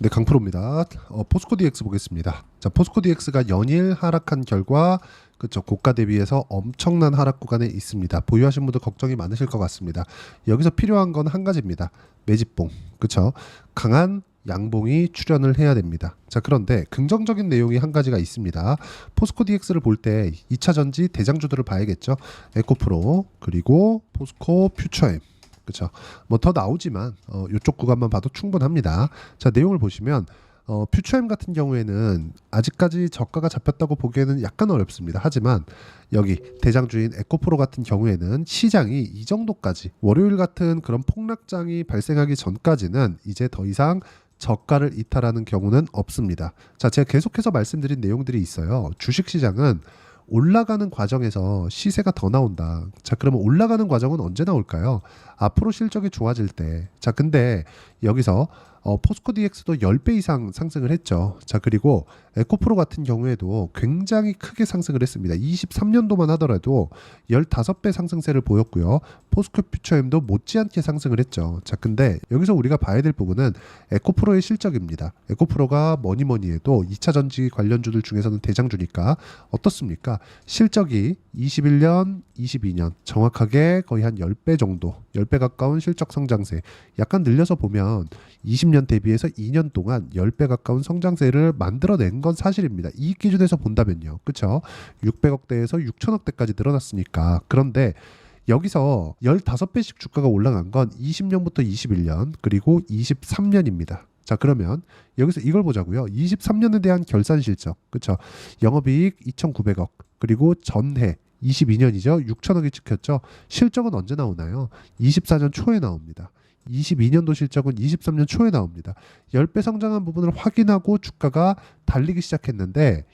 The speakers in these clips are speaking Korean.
네, 강프로입니다. 포스코 DX 보겠습니다. 자, 포스코 DX가 연일 하락한 결과, 그쵸, 고가 대비해서 엄청난 하락 구간에 있습니다. 보유하신 분들 걱정이 많으실 것 같습니다. 여기서 필요한 건 한 가지입니다. 매집봉, 그쵸, 강한 양봉이 출현을 해야 됩니다. 자, 그런데 긍정적인 내용이 한 가지가 있습니다. 포스코 DX를 볼 때 2차 전지 대장주들을 봐야겠죠. 에코프로, 그리고 포스코 퓨처엠, 그렇죠. 뭐 더 나오지만 이쪽 구간만 봐도 충분합니다. 자, 내용을 보시면 퓨처엠 같은 경우에는 아직까지 저가가 잡혔다고 보기에는 약간 어렵습니다. 하지만 여기 대장주인 에코프로 같은 경우에는 시장이 이 정도까지 월요일 같은 그런 폭락장이 발생하기 전까지는 이제 더 이상 저가를 이탈하는 경우는 없습니다. 자, 제가 계속해서 말씀드린 내용들이 있어요. 주식시장은 올라가는 과정에서 시세가 더 나온다. 자, 그러면 올라가는 과정은 언제 나올까요? 앞으로 실적이 좋아질 때. 자, 근데 여기서 포스코 DX도 10배 이상 상승을 했죠. 자, 그리고 에코프로 같은 경우에도 굉장히 크게 상승을 했습니다. 23년도만 하더라도 15배 상승세를 보였고요. 포스코 퓨처엠도 못지않게 상승을 했죠. 자, 근데 여기서 우리가 봐야 될 부분은 에코프로의 실적입니다. 에코프로가 뭐니 해도 2차 전지 관련주들 중에서는 대장주니까 어떻습니까? 실적이 21년, 22년 정확하게 거의 한 10배 정도, 10배 가까운 실적 성장세, 약간 늘려서 보면 20년 대비해서 2년 동안 10배 가까운 성장세를 만들어낸 건 사실입니다. 이 기준에서 본다면요. 그렇죠? 600억대에서 6천억대까지 늘어났으니까. 그런데 여기서 15배씩 주가가 올라간 건 20년부터 21년 그리고 23년입니다. 자, 그러면 여기서 이걸 보자고요. 23년에 대한 결산 실적, 그렇죠? 영업이익 2,900억, 그리고 전해 22년이죠. 6천억이 찍혔죠. 실적은 언제 나오나요? 24년 초에 나옵니다. 22년도 실적은 23년 초에 나옵니다. 10배 성장한 부분을 확인하고 주가가 달리기 시작했는데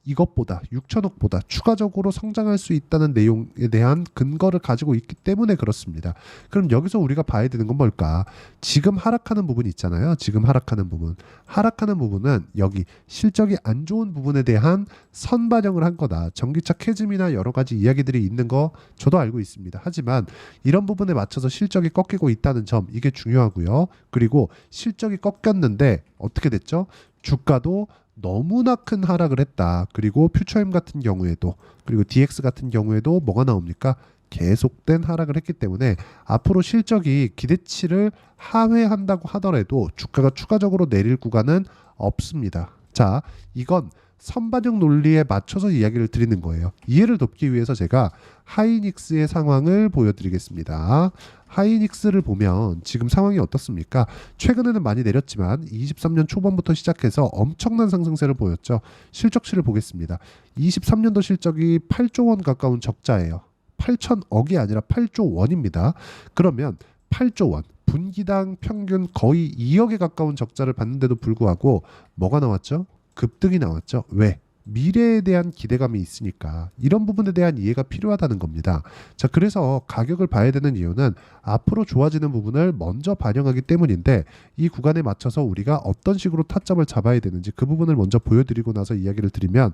이것보다 6천억보다 추가적으로 성장할 수 있다는 내용에 대한 근거를 가지고 있기 때문에 그렇습니다. 그럼 여기서 우리가 봐야 되는 건 뭘까? 지금 하락하는 부분이 있잖아요. 지금 하락하는 부분. 하락하는 부분은 여기 실적이 안 좋은 부분에 대한 선반영을 한 거다. 전기차 캐즘이나 여러 가지 이야기들이 있는 거 저도 알고 있습니다. 하지만 이런 부분에 맞춰서 실적이 꺾이고 있다는 점, 이게 중요하고요. 그리고 실적이 꺾였는데 어떻게 됐죠? 주가도 너무나 큰 하락을 했다. 그리고 퓨처엠 같은 경우에도, 그리고 DX 같은 경우에도 뭐가 나옵니까? 계속된 하락을 했기 때문에 앞으로 실적이 기대치를 하회한다고 하더라도 주가가 추가적으로 내릴 구간은 없습니다. 자, 이건 선반영 논리에 맞춰서 이야기를 드리는 거예요. 이해를 돕기 위해서 제가 하이닉스의 상황을 보여드리겠습니다. 하이닉스를 보면 지금 상황이 어떻습니까? 최근에는 많이 내렸지만 23년 초반부터 시작해서 엄청난 상승세를 보였죠. 실적치를 보겠습니다. 23년도 실적이 8조 원 가까운 적자예요. 8천억이 아니라 8조 원입니다. 그러면 8조 원, 분기당 평균 거의 2억에 가까운 적자를 받는데도 불구하고 뭐가 나왔죠? 급등이 나왔죠. 왜? 미래에 대한 기대감이 있으니까. 이런 부분에 대한 이해가 필요하다는 겁니다. 자, 그래서 가격을 봐야 되는 이유는 앞으로 좋아지는 부분을 먼저 반영하기 때문인데, 이 구간에 맞춰서 우리가 어떤 식으로 타점을 잡아야 되는지 그 부분을 먼저 보여드리고 나서 이야기를 드리면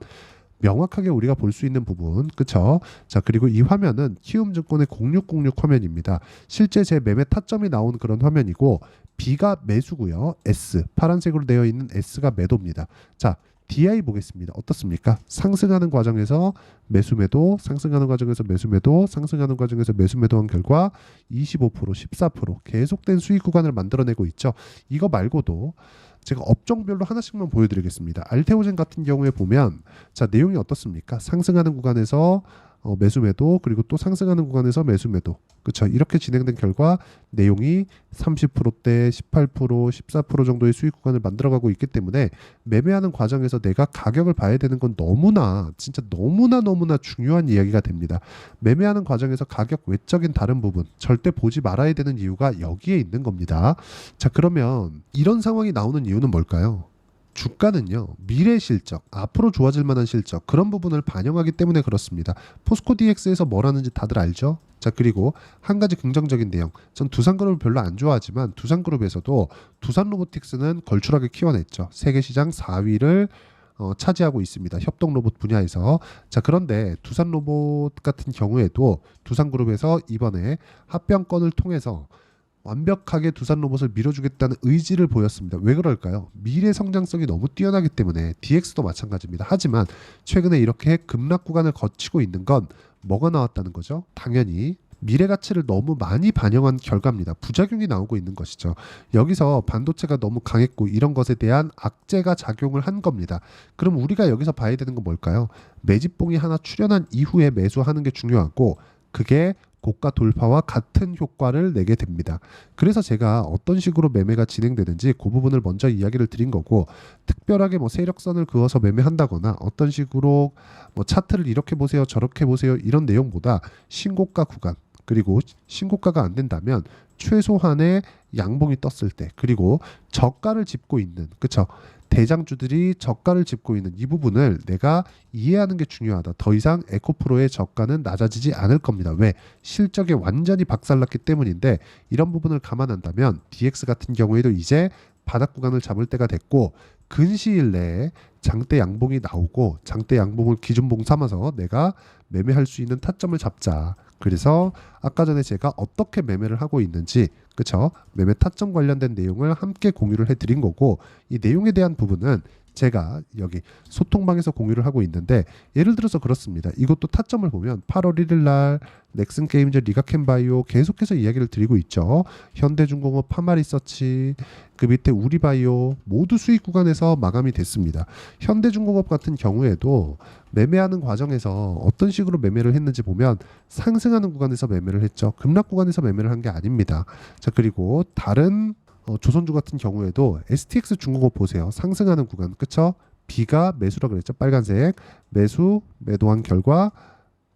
명확하게 우리가 볼 수 있는 부분, 그쵸? 자, 그리고 이 화면은 키움증권의 0606 화면입니다. 실제 제 매매 타점이 나온 그런 화면이고, B가 매수고요. S, 파란색으로 되어 있는 S가 매도입니다. 자, DI 보겠습니다. 어떻습니까? 상승하는 과정에서 매수 매도, 상승하는 과정에서 매수 매도, 상승하는 과정에서 매수 매도한 결과 25%, 14% 계속된 수익 구간을 만들어내고 있죠. 이거 말고도 제가 업종별로 하나씩만 보여드리겠습니다. 알테오젠 같은 경우에 보면, 자, 내용이 어떻습니까? 상승하는 구간에서 매수 매도, 그리고 또 상승하는 구간에서 매수 매도, 그렇죠? 이렇게 진행된 결과 내용이 30%대, 18%, 14% 정도의 수익 구간을 만들어가고 있기 때문에 매매하는 과정에서 내가 가격을 봐야 되는 건 너무나, 진짜 너무나 중요한 이야기가 됩니다. 매매하는 과정에서 가격 외적인 다른 부분 절대 보지 말아야 되는 이유가 여기에 있는 겁니다. 자, 그러면 이런 상황이 나오는 이유는 뭘까요? 주가는요, 미래 실적, 앞으로 좋아질 만한 실적, 그런 부분을 반영하기 때문에 그렇습니다. 포스코 DX에서 뭘 하는지 다들 알죠? 자, 그리고 한 가지 긍정적인 내용. 전 두산그룹을 별로 안 좋아하지만 두산그룹에서도 두산로보틱스는 걸출하게 키워냈죠. 세계시장 4위를 차지하고 있습니다. 협동 로봇 분야에서. 자, 그런데 두산로봇 같은 경우에도 두산그룹에서 이번에 합병권을 통해서 완벽하게 두산 로봇을 밀어주겠다는 의지를 보였습니다. 왜 그럴까요? 미래 성장성이 너무 뛰어나기 때문에 DX도 마찬가지입니다. 하지만 최근에 이렇게 급락 구간을 거치고 있는 건 뭐가 나왔다는 거죠? 당연히 미래 가치를 너무 많이 반영한 결과입니다. 부작용이 나오고 있는 것이죠. 여기서 반도체가 너무 강했고 이런 것에 대한 악재가 작용을 한 겁니다. 그럼 우리가 여기서 봐야 되는 건 뭘까요? 매집봉이 하나 출현한 이후에 매수하는 게 중요하고 그게 고가 돌파와 같은 효과를 내게 됩니다. 그래서 제가 어떤 식으로 매매가 진행되는지 그 부분을 먼저 이야기를 드린 거고, 특별하게 뭐 세력선을 그어서 매매한다거나 어떤 식으로 뭐 차트를 이렇게 보세요 저렇게 보세요 이런 내용보다 신고가 구간, 그리고 신고가가 안 된다면 최소한의 양봉이 떴을 때, 그리고 저가를 짚고 있는, 그쵸, 대장주들이 저가를 짚고 있는 이 부분을 내가 이해하는 게 중요하다. 더 이상 에코프로의 저가는 낮아지지 않을 겁니다. 왜? 실적이 완전히 박살났기 때문인데, 이런 부분을 감안한다면 DX 같은 경우에도 이제 바닥 구간을 잡을 때가 됐고, 근시일 내에 장대 양봉이 나오고 장대 양봉을 기준봉 삼아서 내가 매매할 수 있는 타점을 잡자. 그래서 아까 전에 제가 어떻게 매매를 하고 있는지, 그쵸, 매매 타점 관련된 내용을 함께 공유를 해드린 거고, 이 내용에 대한 부분은 제가 여기 소통방에서 공유를 하고 있는데, 예를 들어서 그렇습니다. 이것도 타점을 보면 8월 1일 날 넥슨게임즈, 리가켄바이오 계속해서 이야기를 드리고 있죠. 현대중공업, 파마리서치, 그 밑에 우리바이오 모두 수익 구간에서 마감이 됐습니다. 현대중공업 같은 경우에도 매매하는 과정에서 어떤 식으로 매매를 했는지 보면 상승하는 구간에서 매매를 했죠. 급락 구간에서 매매를 한 게 아닙니다. 자, 그리고 다른 조선주 같은 경우에도 STX 중공업 보세요. 상승하는 구간, 그쵸? B가 매수라 그랬죠. 빨간색 매도한 결과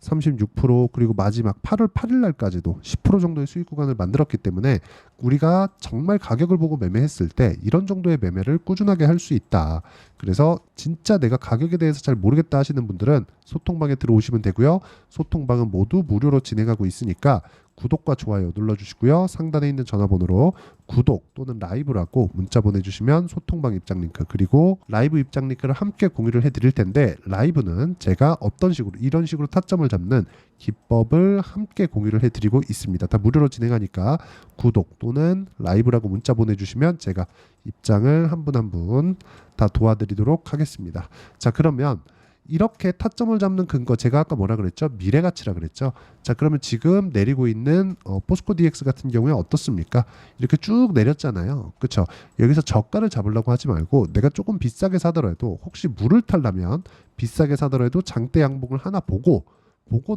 36%, 그리고 마지막 8월 8일 날까지도 10% 정도의 수익 구간을 만들었기 때문에 우리가 정말 가격을 보고 매매했을 때 이런 정도의 매매를 꾸준하게 할 수 있다. 그래서 진짜 내가 가격에 대해서 잘 모르겠다 하시는 분들은 소통방에 들어오시면 되고요. 소통방은 모두 무료로 진행하고 있으니까 구독과 좋아요 눌러주시고요. 상단에 있는 전화번호로 구독 또는 라이브라고 문자 보내주시면 소통방 입장 링크, 그리고 라이브 입장 링크를 함께 공유를 해드릴 텐데, 라이브는 제가 어떤 식으로 이런 식으로 타점을 잡는 기법을 함께 공유를 해드리고 있습니다. 다 무료로 진행하니까 구독 또는 라이브라고 문자 보내주시면 제가 입장을 한 분 한 분 다 도와드리도록 하겠습니다. 자, 그러면 이렇게 타점을 잡는 근거, 제가 아까 뭐라 그랬죠? 미래 가치라 그랬죠. 자, 그러면 지금 내리고 있는 포스코 DX 같은 경우에 어떻습니까? 이렇게 쭉 내렸잖아요. 그렇죠? 여기서 저가를 잡으려고 하지 말고 내가 조금 비싸게 사더라도, 혹시 물을 타려면 비싸게 사더라도 장대 양봉을 하나 보고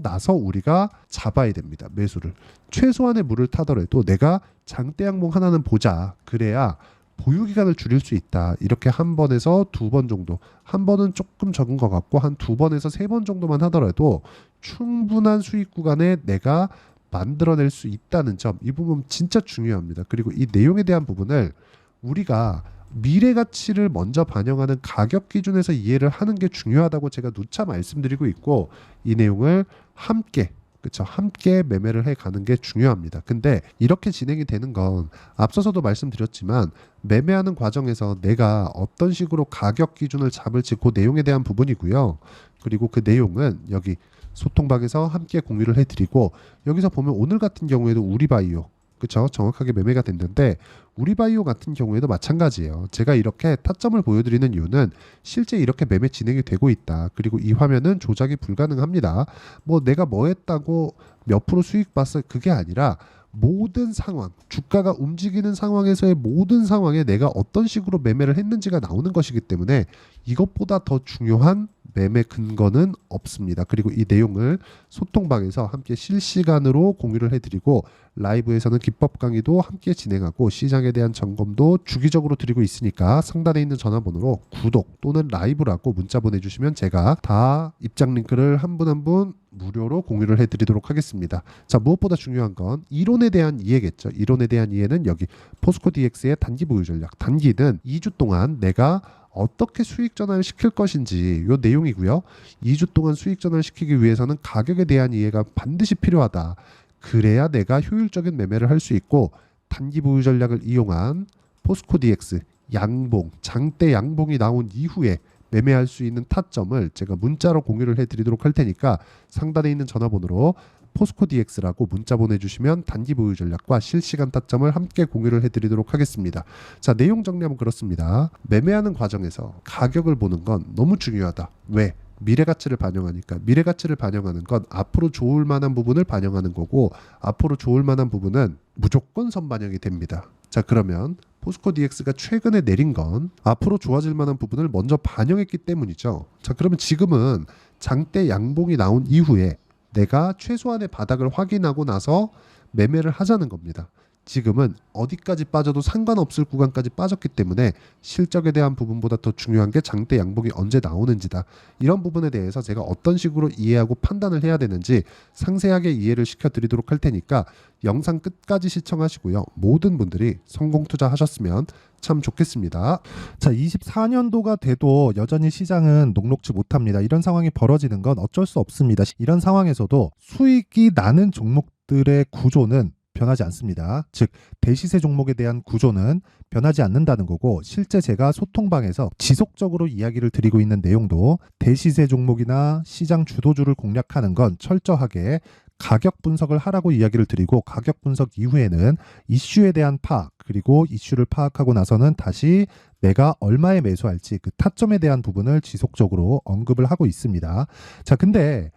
나서 우리가 잡아야 됩니다. 매수를. 최소한의 물을 타더라도 내가 장대 양봉 하나는 보자. 그래야 보유 기간을 줄일 수 있다. 이렇게 한 번에서 두 번 정도, 한 번은 조금 적은 것 같고 한 두 번에서 세 번 정도만 하더라도 충분한 수익 구간에 내가 만들어낼 수 있다는 점, 이 부분 진짜 중요합니다. 그리고 이 내용에 대한 부분을 우리가 미래 가치를 먼저 반영하는 가격 기준에서 이해를 하는 게 중요하다고 제가 누차 말씀드리고 있고, 이 내용을 함께, 그렇죠, 함께 매매를 해 가는 게 중요합니다. 근데 이렇게 진행이 되는 건 앞서서도 말씀드렸지만 매매하는 과정에서 내가 어떤 식으로 가격 기준을 잡을지 그 내용에 대한 부분이고요. 그리고 그 내용은 여기 소통방에서 함께 공유를 해드리고, 여기서 보면 오늘 같은 경우에도 우리바이오, 그렇죠, 정확하게 매매가 됐는데 우리바이오 같은 경우에도 마찬가지예요. 제가 이렇게 타점을 보여드리는 이유는 실제 이렇게 매매 진행이 되고 있다. 그리고 이 화면은 조작이 불가능합니다. 뭐 내가 뭐 했다고 몇 프로 수익 봤어, 그게 아니라 모든 상황, 주가가 움직이는 상황에서의 모든 상황에 내가 어떤 식으로 매매를 했는지가 나오는 것이기 때문에 이것보다 더 중요한 매매 근거는 없습니다. 그리고 이 내용을 소통방에서 함께 실시간으로 공유를 해드리고, 라이브에서는 기법 강의도 함께 진행하고 시장에 대한 점검도 주기적으로 드리고 있으니까 상단에 있는 전화번호로 구독 또는 라이브라고 문자 보내주시면 제가 다 입장 링크를 한 분 한 분 무료로 공유를 해드리도록 하겠습니다. 자, 무엇보다 중요한 건 이론에 대한 이해겠죠. 이론에 대한 이해는 여기 포스코 DX의 단기 보유 전략, 단기는 2주 동안 내가 어떻게 수익 전환을 시킬 것인지 요 내용이고요. 2주 동안 수익 전환을 시키기 위해서는 가격에 대한 이해가 반드시 필요하다. 그래야 내가 효율적인 매매를 할 수 있고, 단기 보유 전략을 이용한 포스코 DX 양봉, 장대 양봉이 나온 이후에 매매할 수 있는 타점을 제가 문자로 공유를 해드리도록 할 테니까 상단에 있는 전화번호로 포스코 DX라고 문자 보내주시면 단기 보유 전략과 실시간 타점을 함께 공유를 해드리도록 하겠습니다. 자, 내용 정리하면 그렇습니다. 매매하는 과정에서 가격을 보는 건 너무 중요하다. 왜? 미래 가치를 반영하니까. 미래 가치를 반영하는 건 앞으로 좋을 만한 부분을 반영하는 거고, 앞으로 좋을 만한 부분은 무조건 선반영이 됩니다. 자, 그러면 포스코 DX가 최근에 내린 건 앞으로 좋아질 만한 부분을 먼저 반영했기 때문이죠. 자, 그러면 지금은 장대 양봉이 나온 이후에 내가 최소한의 바닥을 확인하고 나서 매매를 하자는 겁니다. 지금은 어디까지 빠져도 상관없을 구간까지 빠졌기 때문에 실적에 대한 부분보다 더 중요한 게 장대 양봉이 언제 나오는지다. 이런 부분에 대해서 제가 어떤 식으로 이해하고 판단을 해야 되는지 상세하게 이해를 시켜드리도록 할 테니까 영상 끝까지 시청하시고요. 모든 분들이 성공 투자하셨으면 참 좋겠습니다. 자, 24년도가 돼도 여전히 시장은 녹록지 못합니다. 이런 상황이 벌어지는 건 어쩔 수 없습니다. 이런 상황에서도 수익이 나는 종목들의 구조는 변하지 않습니다. 즉 대시세 종목에 대한 구조는 변하지 않는다는 거고, 실제 제가 소통방에서 지속적으로 이야기를 드리고 있는 내용도 대시세 종목이나 시장 주도주를 공략하는 건 철저하게 가격 분석을 하라고 이야기를 드리고, 가격 분석 이후에는 이슈에 대한 파악, 그리고 이슈를 파악하고 나서는 다시 내가 얼마에 매수할지 그 타점에 대한 부분을 지속적으로 언급을 하고 있습니다. 자, 근데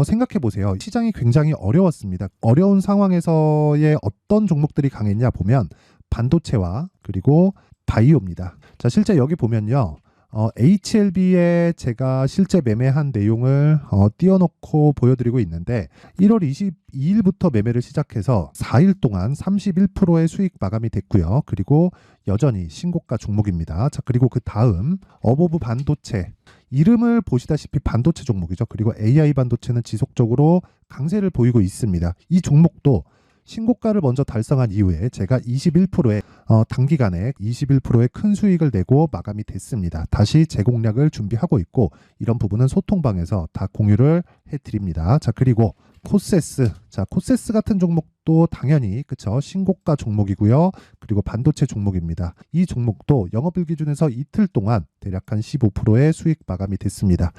생각해 보세요. 시장이 굉장히 어려웠습니다. 어려운 상황에서의 어떤 종목들이 강했냐 보면 반도체와 그리고 바이오입니다. 자, 실제 여기 보면요. HLB에 제가 실제 매매한 내용을 띄워놓고 보여드리고 있는데 1월 22일부터 매매를 시작해서 4일 동안 31%의 수익 마감이 됐고요. 그리고 여전히 신고가 종목입니다. 자, 그리고 그 다음 어보브 반도체, 이름을 보시다시피 반도체 종목이죠. 그리고 AI 반도체는 지속적으로 강세를 보이고 있습니다. 이 종목도 신고가를 먼저 달성한 이후에 제가 21%의 단기간에 21%의 큰 수익을 내고 마감이 됐습니다. 다시 재공략을 준비하고 있고, 이런 부분은 소통방에서 다 공유를 해드립니다. 자, 그리고 코세스. 자, 코세스 같은 종목도 당연히 그쵸, 신고가 종목이고요. 그리고 반도체 종목입니다. 이 종목도 영업일 기준에서 이틀 동안 대략 한 15%의 수익 마감이 됐습니다.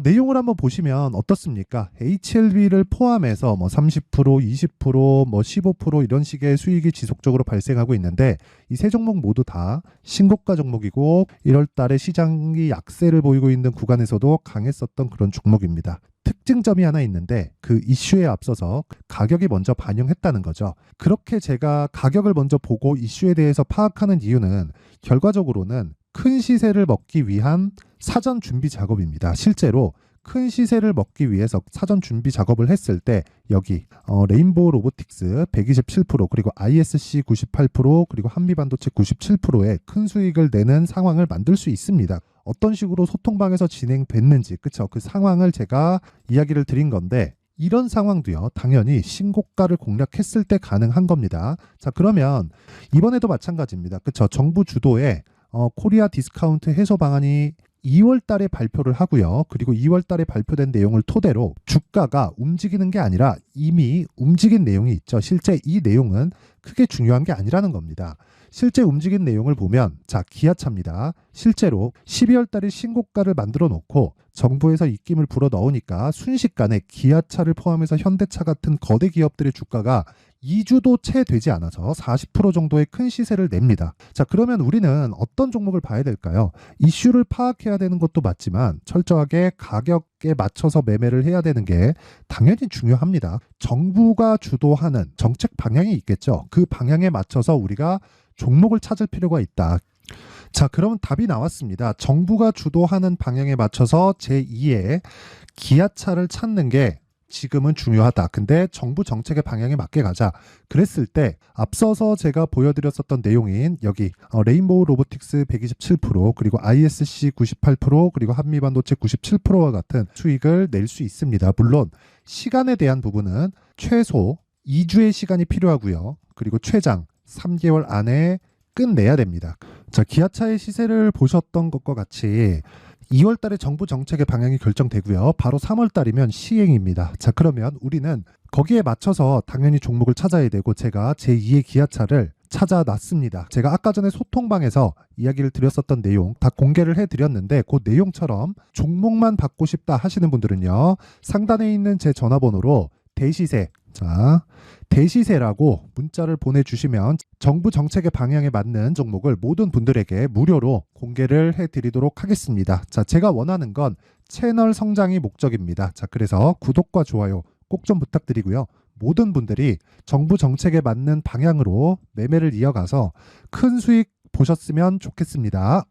내용을 한번 보시면 어떻습니까? HLB를 포함해서 뭐 30%, 20%, 뭐 15% 이런 식의 수익이 지속적으로 발생하고 있는데, 이 세 종목 모두 다 신고가 종목이고 1월 달에 시장이 약세를 보이고 있는 구간에서도 강했었던 그런 종목입니다. 특징점이 하나 있는데 그 이슈에 앞서서 가격이 먼저 반영했다는 거죠. 그렇게 제가 가격을 먼저 보고 이슈에 대해서 파악하는 이유는 결과적으로는 큰 시세를 먹기 위한 사전 준비 작업입니다. 실제로 큰 시세를 먹기 위해서 사전 준비 작업을 했을 때 여기 레인보우 로보틱스 127%, 그리고 ISC 98%, 그리고 한미반도체 97%의 큰 수익을 내는 상황을 만들 수 있습니다. 어떤 식으로 소통방에서 진행됐는지, 그쵸? 그 상황을 제가 이야기를 드린 건데, 이런 상황도요, 당연히 신고가를 공략했을 때 가능한 겁니다. 자, 그러면 이번에도 마찬가지입니다. 그쵸? 정부 주도의 코리아 디스카운트 해소 방안이 2월 달에 발표를 하고요. 그리고 2월 달에 발표된 내용을 토대로 주가가 움직이는 게 아니라 이미 움직인 내용이 있죠. 실제 이 내용은 크게 중요한 게 아니라는 겁니다. 실제 움직인 내용을 보면, 자, 기아차입니다. 실제로 12월 달에 신고가를 만들어 놓고 정부에서 입김을 불어 넣으니까 순식간에 기아차를 포함해서 현대차 같은 거대 기업들의 주가가 2주도 채 되지 않아서 40% 정도의 큰 시세를 냅니다. 자, 그러면 우리는 어떤 종목을 봐야 될까요? 이슈를 파악해야 되는 것도 맞지만 철저하게 가격에 맞춰서 매매를 해야 되는 게 당연히 중요합니다. 정부가 주도하는 정책 방향이 있겠죠. 그 방향에 맞춰서 우리가 종목을 찾을 필요가 있다. 자, 그러면 답이 나왔습니다. 정부가 주도하는 방향에 맞춰서 제2의 기아차를 찾는 게 지금은 중요하다. 근데 정부 정책의 방향에 맞게 가자. 그랬을 때 앞서서 제가 보여드렸었던 내용인 여기 레인보우 로보틱스 127%, 그리고 ISC 98%, 그리고 한미반도체 97%와 같은 수익을 낼 수 있습니다. 물론 시간에 대한 부분은 최소 2주의 시간이 필요하고요. 그리고 최장 3개월 안에 끝내야 됩니다. 자, 기아차의 시세를 보셨던 것과 같이 2월 달에 정부 정책의 방향이 결정되고요. 바로 3월 달이면 시행입니다. 자, 그러면 우리는 거기에 맞춰서 당연히 종목을 찾아야 되고, 제가 제2의 기아차를 찾아놨습니다. 제가 아까 전에 소통방에서 이야기를 드렸었던 내용 다 공개를 해드렸는데, 그 내용처럼 종목만 받고 싶다 하시는 분들은요, 상단에 있는 제 전화번호로 대시세. 자, 대시세라고 문자를 보내주시면 정부 정책의 방향에 맞는 종목을 모든 분들에게 무료로 공개를 해드리도록 하겠습니다. 자, 제가 원하는 건 채널 성장이 목적입니다. 자, 그래서 구독과 좋아요 꼭 좀 부탁드리고요. 모든 분들이 정부 정책에 맞는 방향으로 매매를 이어가서 큰 수익 보셨으면 좋겠습니다.